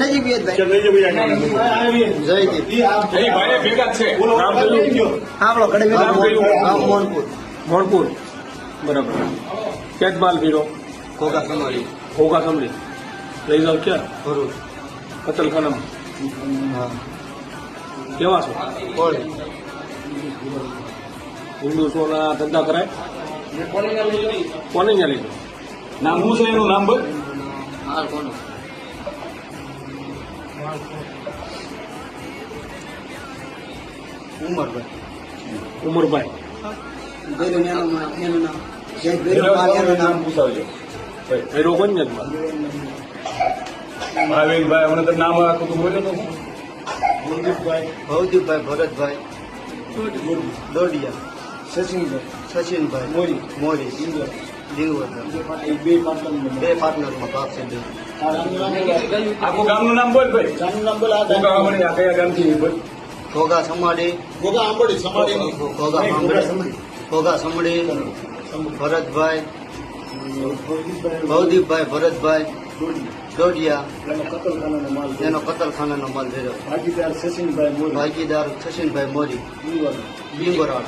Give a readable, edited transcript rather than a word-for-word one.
નજીક મોણપુર બરાબર. ક્યાં બાલ ભીરો ઘોઘા સમારી ઘોઘા સમરી લઈ જાવ ક્યાં ભરૂચ કતલખાનામાં. હા કેવા છો? કોળી હિન્દુત્વના ધંધા કરાય? કોને ત્યાં લઈ જાવ? નામ શું છે એનું નામ બોલ. હાલ કોનું ઉમરભાઈ એનું નામ નામ પૂછાવજો. ભૈરો કોણ છે? ભાવેશભાઈ હમણાં તો નામ આખું તું બોલ્યો તો ભવદીપભાઈ ભરતભાઈ દોડિયા સચિનભાઈ મોરી ડિંગવર બે પાર્ટનરમાં ભાગ છે. આખું ગામનું નામ બોલ ભાઈ. કયા ગામથી બોલ. ઘોઘા સમાડી ઘોઘા સમડી ભરતભાઈ ભવદીપભાઈ ભરતભાઈ દોડિયા એનો કતલખાનાનો માલ ભેરો. ભાગીદાર સચિનભાઈ મોરી ડિંગોરાળ.